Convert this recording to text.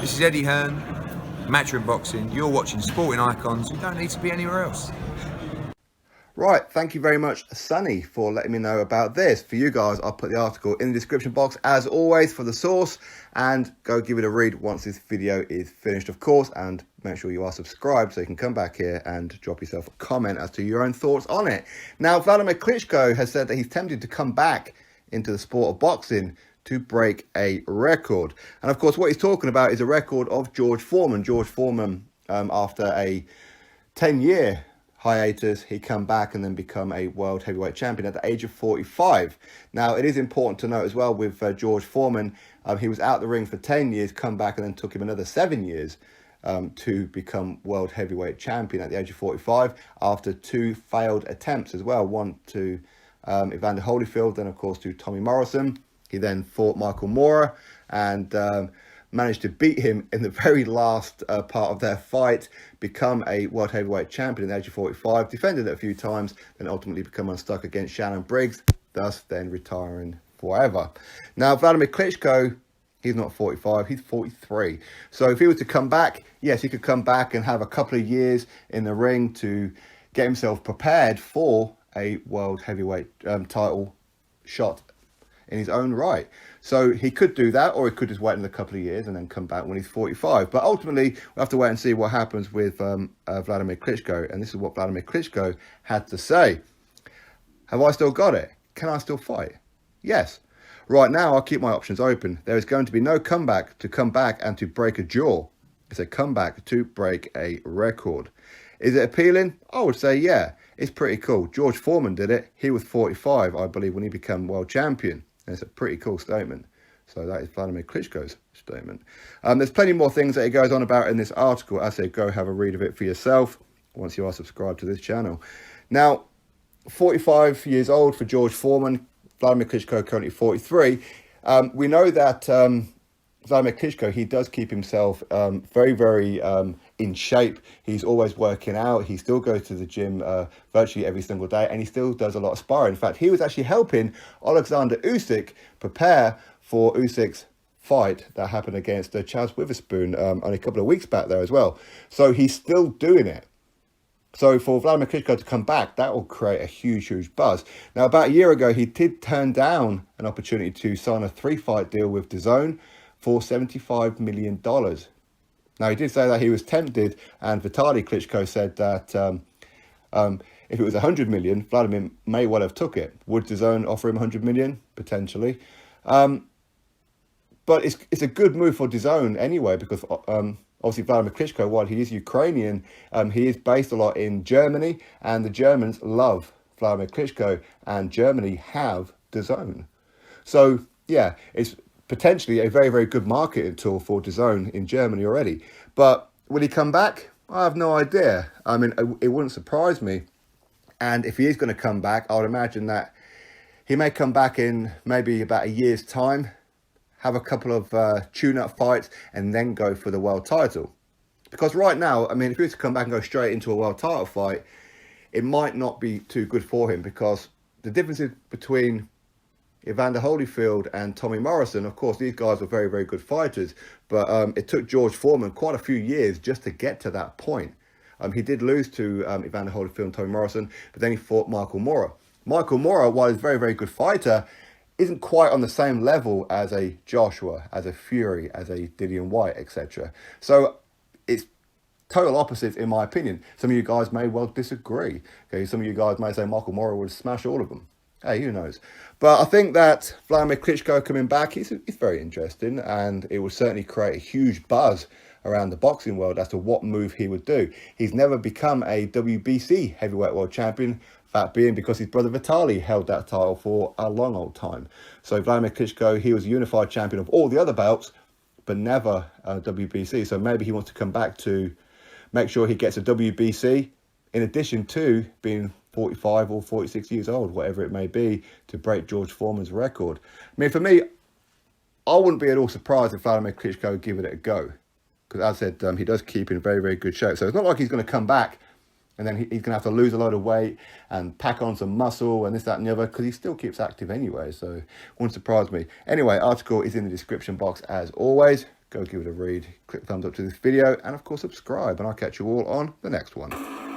This is Eddie Hearn, Matchroom Boxing. You're watching Sporting Icons. You don't need to be anywhere else. Right, thank you very much, Sonny, for letting me know about this. For you guys, I'll put the article in the description box, as always, for the source, and go give it a read once this video is finished, of course, and make sure you are subscribed so you can come back here and drop yourself a comment as to your own thoughts on it. Now, Wladimir Klitschko has said that he's tempted to come back into the sport of boxing to break a record. And, of course, what he's talking about is a record of George Foreman. George Foreman, after a 10-year hiatus, he come back and then become a world heavyweight champion at the age of 45. Now, it is important to note as well with George Foreman, he was out the ring for 10 years, come back, and then took him another 7 years to become world heavyweight champion at the age of 45 after 2 failed attempts as well. One to Evander Holyfield, then of course to Tommy Morrison. He then fought Michael Moorer and managed to beat him in the very last part of their fight, become a world heavyweight champion at the age of 45, defended it a few times, then ultimately become unstuck against Shannon Briggs, thus then retiring forever. Now, Wladimir Klitschko, he's not 45, he's 43. So if he was to come back, yes, he could come back and have a couple of years in the ring to get himself prepared for a world heavyweight title shot in his own right. So he could do that, or he could just wait another couple of years and then come back when he's 45. But ultimately, we'll have to wait and see what happens with Wladimir Klitschko. And this is what Wladimir Klitschko had to say. Have I still got it? Can I still fight? Yes. Right now, I'll keep my options open. There is going to be no comeback to come back and to break a jaw. It's a comeback to break a record. Is it appealing? I would say, yeah. It's pretty cool. George Foreman did it. He was 45, I believe, when he became world champion. And it's a pretty cool statement. So that is Wladimir Klitschko's statement. There's plenty more things that he goes on about in this article. I say go have a read of it for yourself once you are subscribed to this channel. Now, 45 years old for George Foreman. Wladimir Klitschko currently 43. We know that Wladimir Klitschko, he does keep himself very in shape. He's always working out. He still goes to the gym virtually every single day, and he still does a lot of sparring. In fact, he was actually helping Alexander Usyk prepare for Usyk's fight that happened against Chaz Witherspoon only a couple of weeks back there as well. So he's still doing it. So for Wladimir Klitschko to come back, that will create a huge buzz. Now, about a year ago, he did turn down an opportunity to sign a 3-fight deal with DAZN for $75 million. Now, he did say that he was tempted, and Vitaly Klitschko said that if it was 100 million, Wladimir may well have took it. Would DAZN offer him 100 million? Potentially. But it's a good move for DAZN anyway, because obviously Wladimir Klitschko, while he is Ukrainian, he is based a lot in Germany, and the Germans love Wladimir Klitschko, and Germany have DAZN. So, yeah, it's potentially a very good marketing tool for DAZN in Germany already. But will he come back? I have no idea. I mean, it wouldn't surprise me. And if he is going to come back, I would imagine that he may come back in maybe about a year's time, have a couple of tune-up fights, and then go for the world title. Because right now, I mean, if he was to come back and go straight into a world title fight, it might not be too good for him, because the differences between Evander Holyfield and Tommy Morrison, of course, these guys were very good fighters, but it took George Foreman quite a few years just to get to that point. He did lose to Evander Holyfield and Tommy Morrison, but then he fought Michael Moorer. Michael Moorer, while he's a very good fighter, isn't quite on the same level as a Joshua, as a Fury, as a Dillian Whyte, etc. So it's total opposites in my opinion. Some of you guys may well disagree. Okay, some of you guys may say Michael Moorer would smash all of them. Hey, who knows? But I think that Wladimir Klitschko coming back is very interesting, and it will certainly create a huge buzz around the boxing world as to what move he would do. He's never become a WBC heavyweight world champion, that being because his brother Vitaly held that title for a long old time. So Wladimir Klitschko, he was a unified champion of all the other belts, but never WBC. So maybe he wants to come back to make sure he gets a WBC, in addition to being 45 or 46 years old, whatever it may be, to break George Foreman's record. I mean, for me, I wouldn't be at all surprised if Wladimir Klitschko would give it a go. Because as I said, he does keep in very good shape. So it's not like he's going to come back and then he's going to have to lose a load of weight and pack on some muscle and this, that and the other, because he still keeps active anyway. So it wouldn't surprise me. Anyway, article is in the description box as always. go give it a read, click thumbs up to this video, and of course subscribe, and I'll catch you all on the next one.